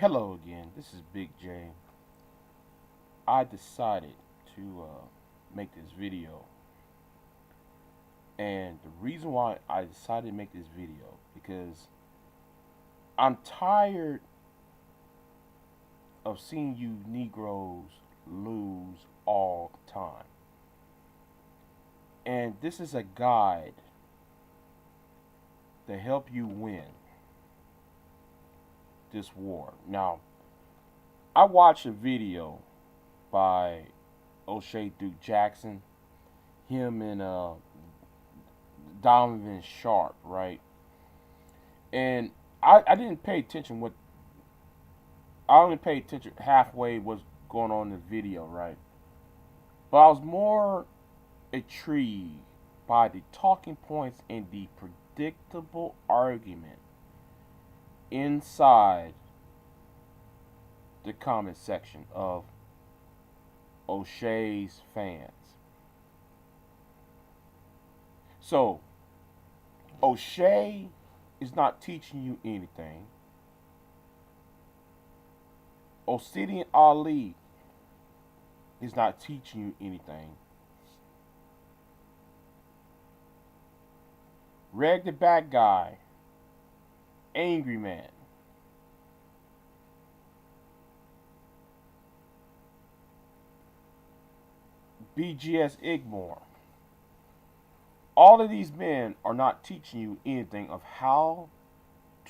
Hello again. This is Big J. I decided to make this video, and the reason why I decided to make this video because I'm tired of seeing you Negroes lose all the time, and this is a guide to help you win this war. Now, I watched a video by O'Shea Duke Jackson, him and Donovan Sharp, right? And I didn't pay attention what I only paid attention halfway what's going on in the video, right? But I was more intrigued by the talking points and the predictable argument inside the comment section of O'Shea's fans. So O'Shea is not teaching you anything. Obsidian Ali is not teaching you anything. Reg the Bad Guy, Angry Man, BGS Igmore. All of these men are not teaching you anything of how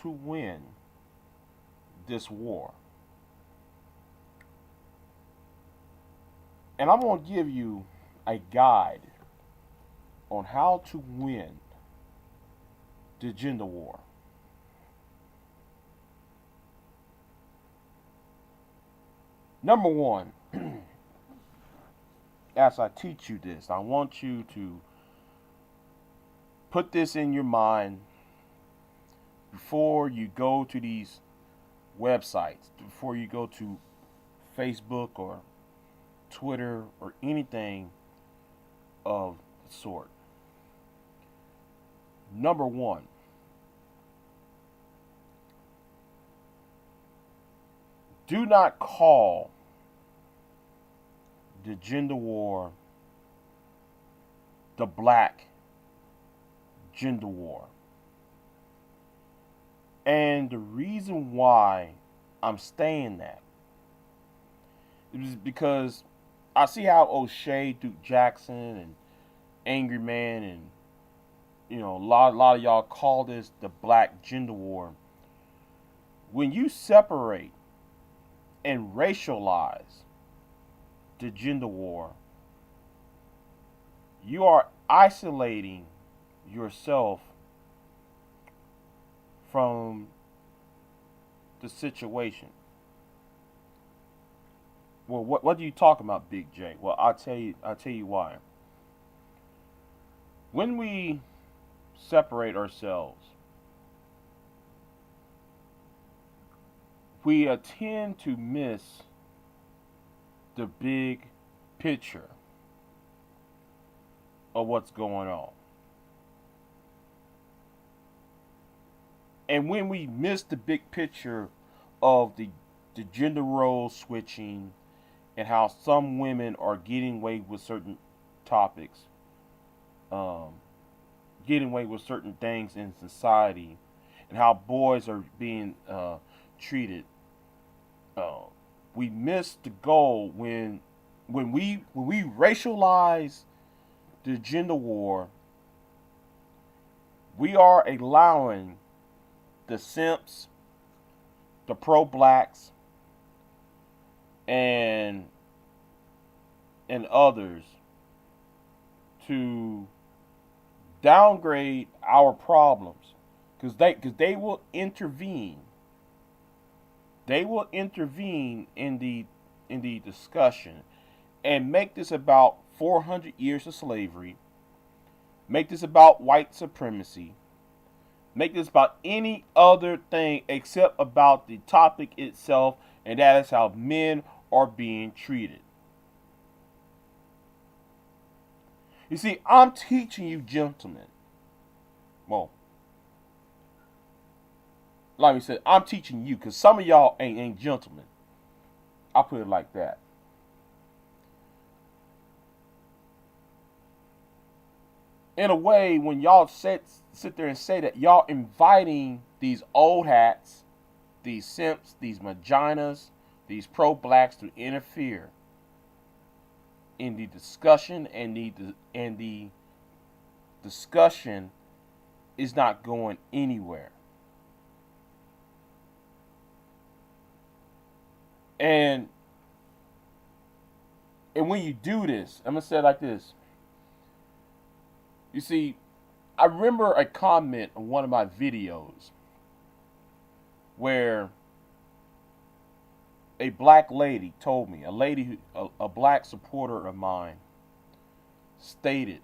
to win this war. And I'm going to give you a guide on how to win the gender war. Number one, as I teach you this, I want you to put this in your mind before you go to these websites, before you go to Facebook or Twitter or anything of the sort. Number one, do not call the gender war the black gender war. And the reason why I'm saying that is because I see how O'Shea, Duke Jackson, and Angry Man, and a lot of y'all call this the black gender war. When you separate and racialize the gender war, you are isolating yourself from the situation. Well, what are you talking about, Big J? Well, I'll tell you why. When we separate ourselves, we tend to miss the big picture of what's going on. And when we miss the big picture of the gender role switching and how some women are getting away with certain topics, getting away with certain things in society, and how boys are being treated, we miss the goal when we racialize the gender war. We are allowing the simps, the pro-blacks, and others to downgrade our problems because they will intervene. They will intervene in the discussion and make this about 400 years of slavery, make this about white supremacy, make this about any other thing except about the topic itself, and that is how men are being treated. You see, I'm teaching you gentlemen. Well, like we said, I'm teaching you because some of y'all ain't gentlemen. I'll put it like that. In a way, when y'all sit there and say that, y'all inviting these old hats, these simps, these vaginas, these pro-blacks to interfere in the discussion, and the discussion is not going anywhere. And when you do this, I'm gonna say it like this. You see, I remember a comment on one of my videos where a black lady told me, a black supporter of mine, stated,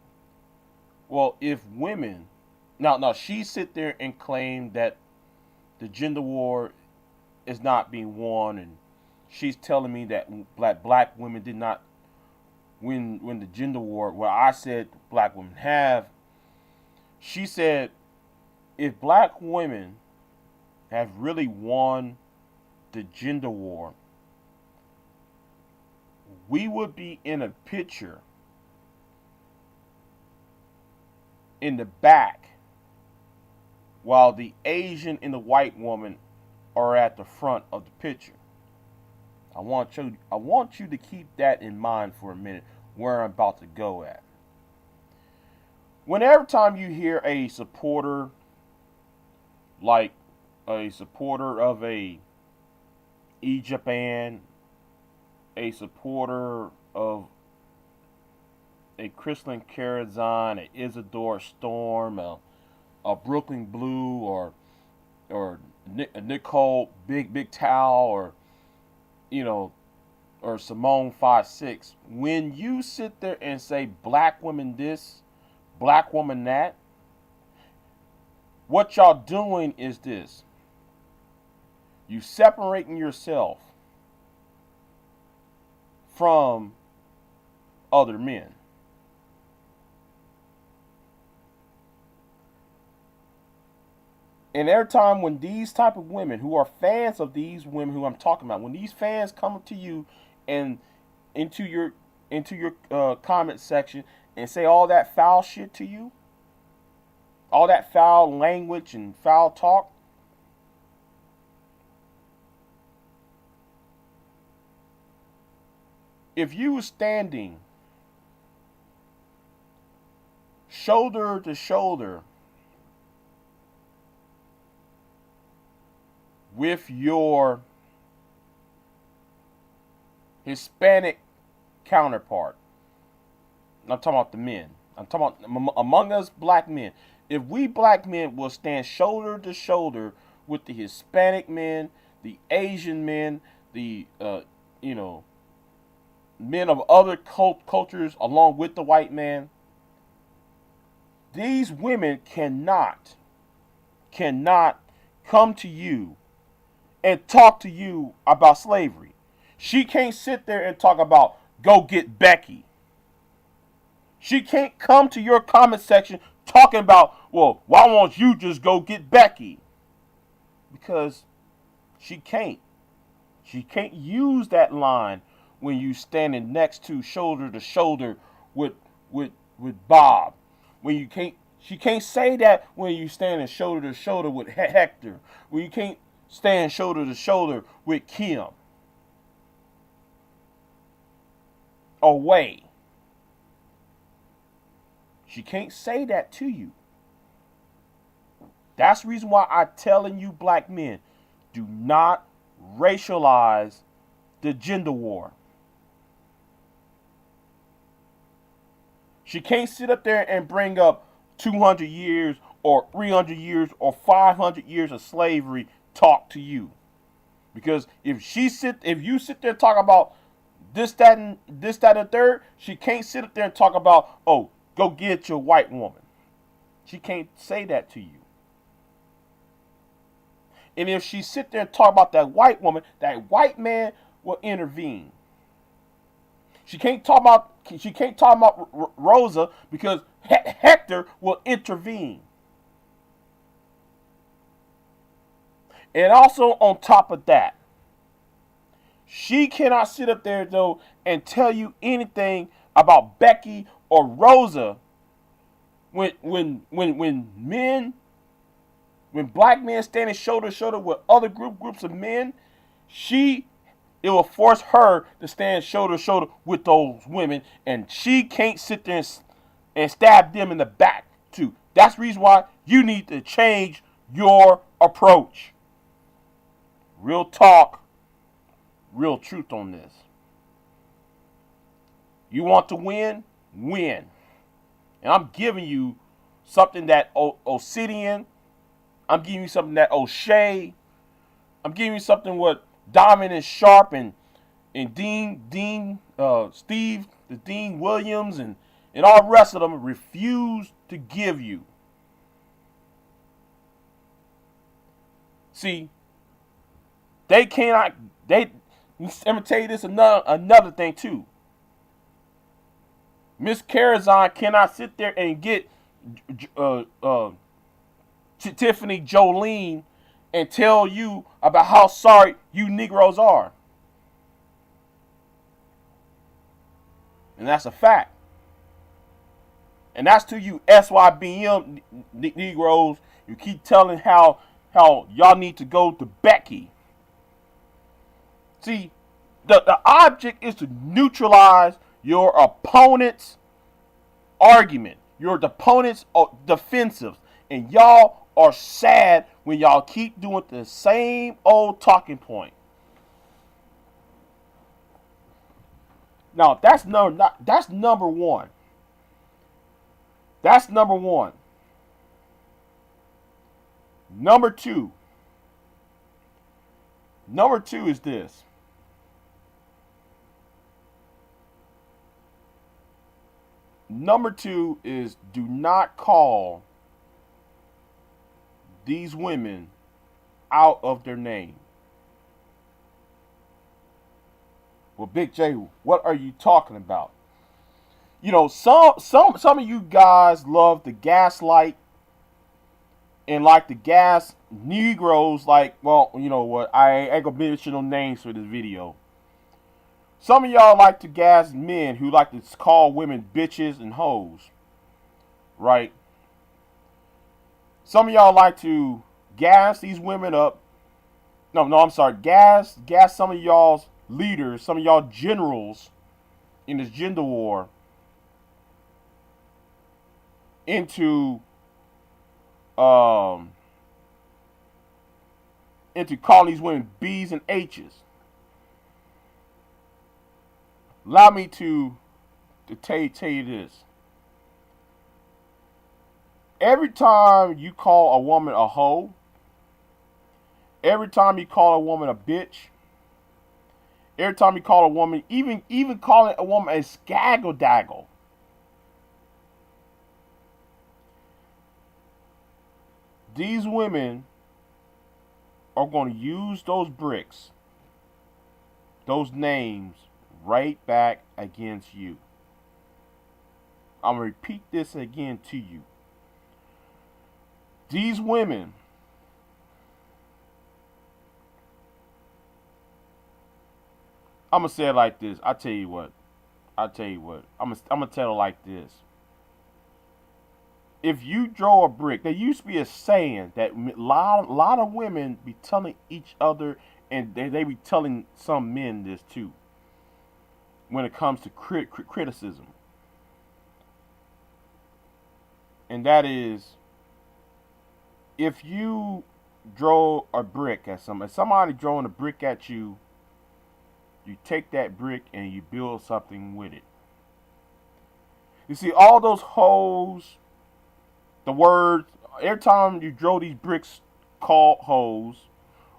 well, if women, now she sit there and claimed that the gender war is not being won, and she's telling me that black women did not win the gender war. Well, I said black women have. She said, if black women have really won the gender war, we would be in a picture in the back while the Asian and the white woman are at the front of the picture. I want you to keep that in mind for a minute, where I'm about to go at. Whenever time you hear a supporter, like a supporter of a E-Japan, a supporter of a Crystalline Carazon, a Isadora Storm, a Brooklyn Blue, or a Nicole Big Towel, or or Simone 5'6", when you sit there and say black women this, black woman that, what y'all doing is this. You separating yourself from other men. And every time when these type of women who are fans of these women who I'm talking about, when these fans come to you and into your comment section and say all that foul shit to you, all that foul language and foul talk, if you were standing shoulder to shoulder with your Hispanic counterpart, I'm talking about the men, I'm talking about among us black men, if we black men will stand shoulder to shoulder with the Hispanic men, the Asian men, the men of other cultures along with the white man, these women cannot come to you and talk to you about slavery. She can't sit there and talk about go get Becky. She can't come to your comment section talking about, well, why won't you just go get Becky? Because she can't. She can't use that line when you standing next to shoulder with Bob. When you can't, she can't say that when you standing shoulder to shoulder with Hector. When you can't stand shoulder to shoulder with Kim. Away. She can't say that to you. That's the reason why I'm telling you black men, do not racialize the gender war. She can't sit up there and bring up 200 years or 300 years or 500 years of slavery talk to you. Because if you sit there and talk about this, that, and the third, she can't sit up there and talk about, oh, go get your white woman. She can't say that to you. And if she sit there and talk about that white woman, that white man will intervene. She can't talk about Rosa because Hector will intervene. And also on top of that, she cannot sit up there though and tell you anything about Becky or Rosa when black men standing shoulder to shoulder with other groups of men, it will force her to stand shoulder to shoulder with those women, and she can't sit there and stab them in the back too. That's the reason why you need to change your approach. Real talk, real truth on this. You want to win? Win. And I'm giving you something that Obsidian, I'm giving you something that O'Shea, I'm giving you something what Diamond and Sharp and Steve, the Dean Williams and all the rest of them refuse to give you. See, they cannot. I'm gonna tell you this another thing too. Miss Carazon cannot sit there and get Tiffany Jolene and tell you about how sorry you Negroes are. And that's a fact. And that's to you SYBM Negroes. You keep telling how y'all need to go to Becky. See, the object is to neutralize your opponent's argument, your opponent's defensive. And y'all are sad when y'all keep doing the same old talking point. Now, that's number one. That's number one. Number two is this. Number two is do not call these women out of their name. Well, Big J, what are you talking about? You know, some of you guys love the gaslight and like the gas Negroes, like, well, you know what, I ain't gonna mention no names for this video. Some of y'all like to gas men who like to call women bitches and hoes, right? Some of y'all like to gas these women up. No, I'm sorry. Gas some of y'all's leaders, some of y'all generals in this gender war into calling these women B's and H's. Allow me to tell you this. Every time you call a woman a hoe, every time you call a woman a bitch, every time you call a woman, even calling a woman a skaggle-daggle, these women are going to use those bricks, those names, right back against you. I'm going to repeat this again to you. These women I'm going to say it like this. I tell you what. I'm going to tell it like this. If you draw a brick, there used to be a saying that a lot of women be telling each other, and they be telling some men this too, when it comes to criticism. And that is, if you draw a brick at somebody drawing a brick at you, you take that brick and you build something with it. You see, all those hoes, the words, every time you draw these bricks called hoes,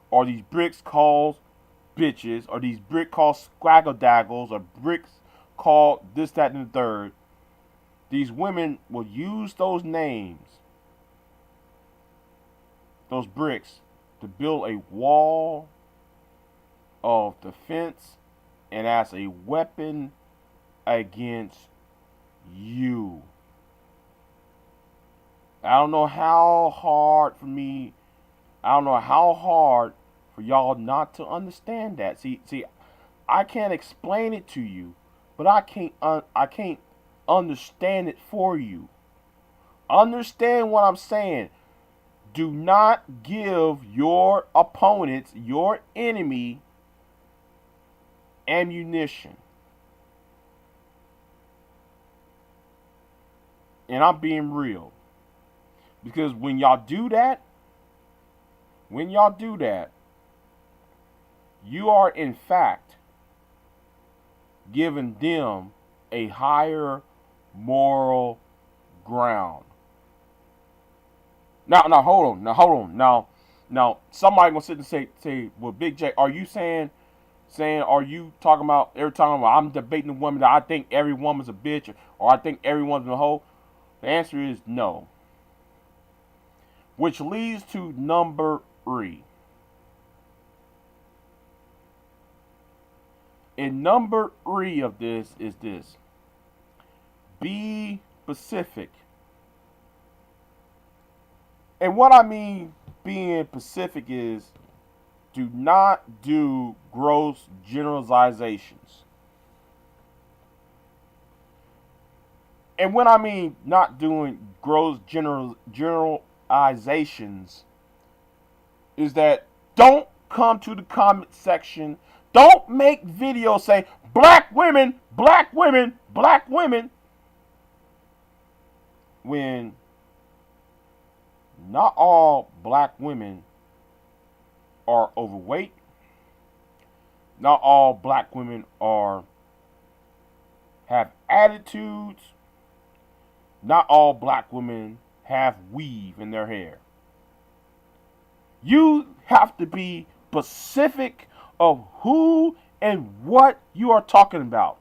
or these bricks called bitches, or these bricks called squaggle-daggles, or bricks called this, that, and the third, these women will use those names, those bricks, to build a wall of defense and as a weapon against you. I don't know how hard for me, I don't know how hard for y'all not to understand that. See, I can't explain it to you, but I can't understand it for you. Understand what I'm saying. Do not give your opponents, your enemy, ammunition. And I'm being real. Because when y'all do that, you are in fact giving them a higher moral ground. Now, hold on. Now, somebody gonna sit and say, well, Big J, are you are you talking about every time I'm debating a woman that I think every woman's a bitch or I think every woman's a hoe? The answer is no. Which leads to number 3. And number 3 of this is this. Be specific. And what I mean being specific is do not do gross generalizations. And when I mean not doing gross generalizations is that don't come to the comment section. Don't make videos saying black women, black women, black women, when not all black women are overweight. Not all black women have attitudes. Not all black women have weave in their hair. You have to be specific of who and what you are talking about.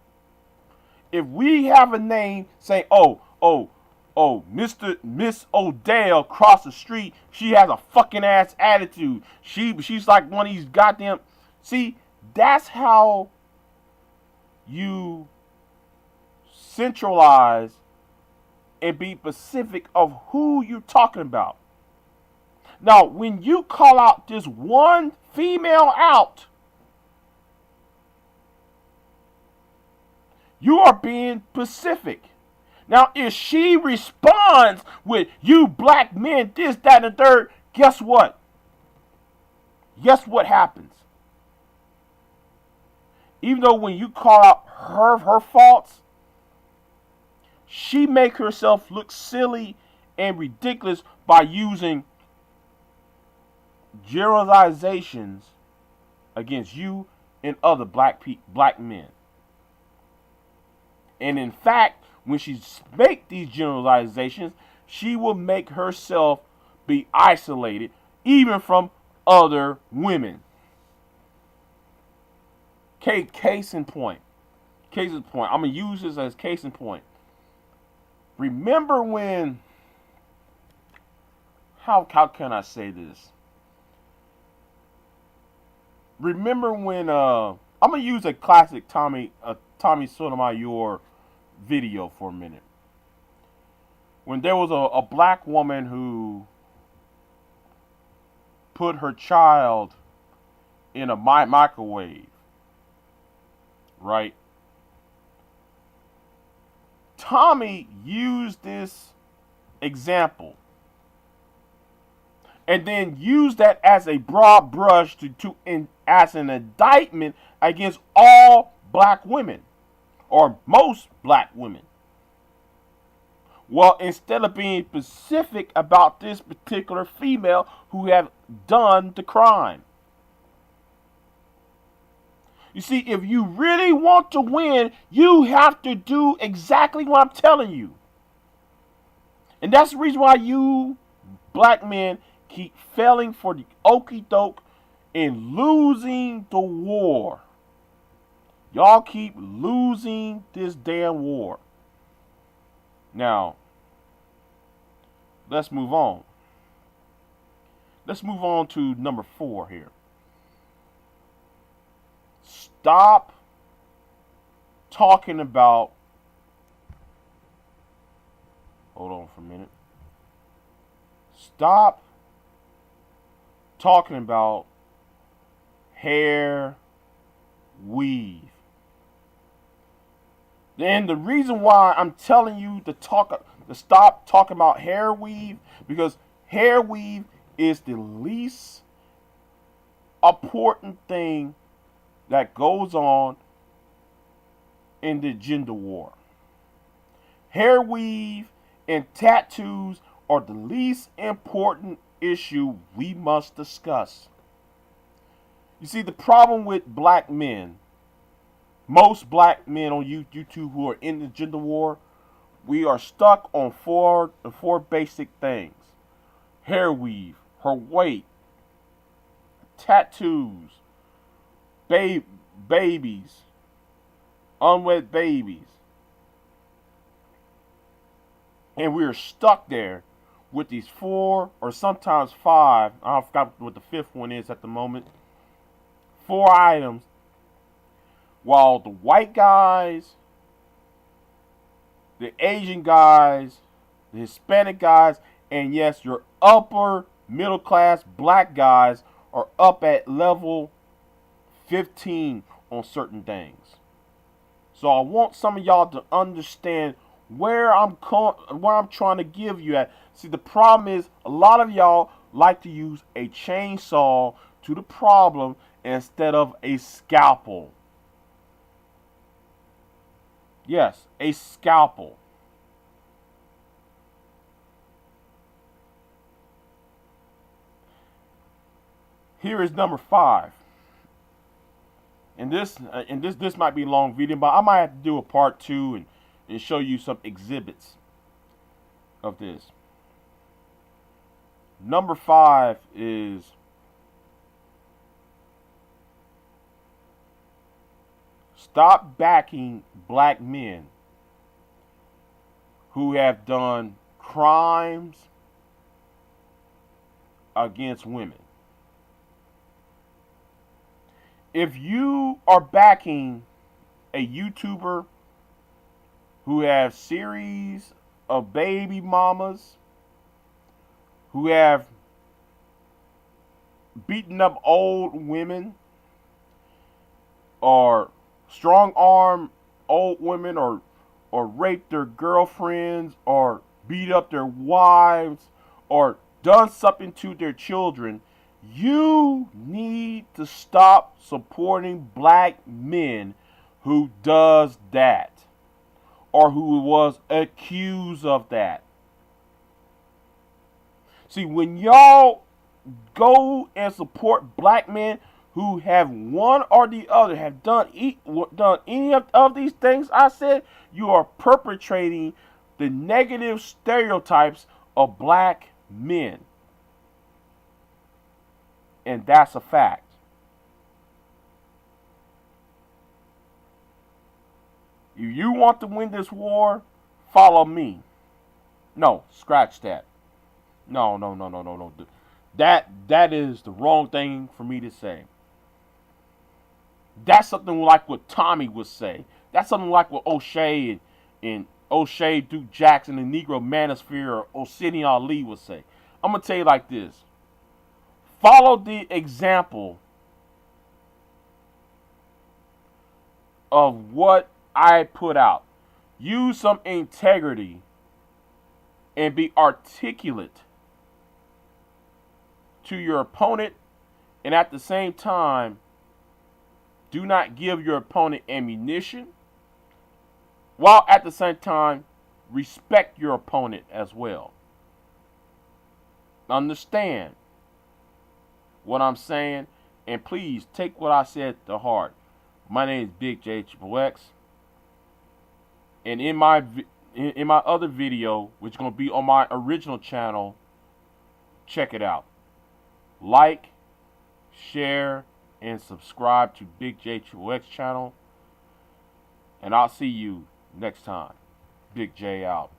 If we have a name, say, Miss Odell across the street, she has a fucking ass attitude. She's like one of these goddamn. See, that's how you centralize and be specific of who you're talking about. Now, when you call out this one female out, you are being specific. Now, if she responds with, you black men, this, that, and third, guess what? Guess what happens? Even though when you call out her faults, she make herself look silly and ridiculous by using generalizations against you and other black men. And in fact, when she make these generalizations, she will make herself be isolated even from other women. Case in point. I'm going to use this as case in point. Remember when, how can I say this? Remember when, I'm going to use a classic Tommy Sotomayor video for a minute. When there was a black woman who put her child in a microwave, right? Tommy used this example and then used that as a broad brush as an indictment against all black women or most black women. Well, instead of being specific about this particular female who have done the crime. You see, if you really want to win, you have to do exactly what I'm telling you. And that's the reason why you black men keep failing for the okie doke and losing the war. Y'all keep losing this damn war. Now, let's move on. Let's move on to number 4 here. Stop talking about, hold on for a minute. Stop talking about hair weave. And the reason why I'm telling you to stop talking about hair weave, because hair weave is the least important thing that goes on in the gender war. Hair weave and tattoos are the least important issue we must discuss. You see, the problem with black men, most black men on YouTube who are in the gender war, we are stuck on four basic things: hair weave, her weight, tattoos, babies, unwed babies. And we are stuck there with these 4 or sometimes 5, I forgot what the 5th one is at the moment, 4 items, while the white guys, the Asian guys, the Hispanic guys, and yes, your upper middle class black guys are up at level 15 on certain things. So I want some of y'all to understand where I'm trying to give you at. See, the problem is a lot of y'all like to use a chainsaw to the problem instead of a scalpel. Yes, a scalpel. Here is number 5. And this might be a long video, but I might have to do a part 2 and show you some exhibits of this. Number 5 is stop backing black men who have done crimes against women. If you are backing a YouTuber who have series of baby mamas, who have beaten up old women, or strong arm old women, or raped their girlfriends, or beat up their wives, or done something to their children, you need to stop supporting black men who does that, or who was accused of that. See, when y'all go and support black men who have one or the other, have done any of these things I said, you are perpetrating the negative stereotypes of black men. And that's a fact. If you want to win this war, follow me. No, scratch that. No. That is the wrong thing for me to say. That's something like what Tommy would say. That's something like what O'Shea and O'Shea, Duke Jackson, and Negro Manosphere, or Osini Ali would say. I'm going to tell you like this. Follow the example of what I put out. Use some integrity and be articulate to your opponent, and at the same time, do not give your opponent ammunition, while at the same time, respect your opponent as well. Understand what I'm saying, and please take what I said to heart. My name is Big J Triple X, and in my other video, which is going to be on my original channel, check it out. Like, share, and subscribe to Big J Triple X channel, and I'll see you next time. Big J out.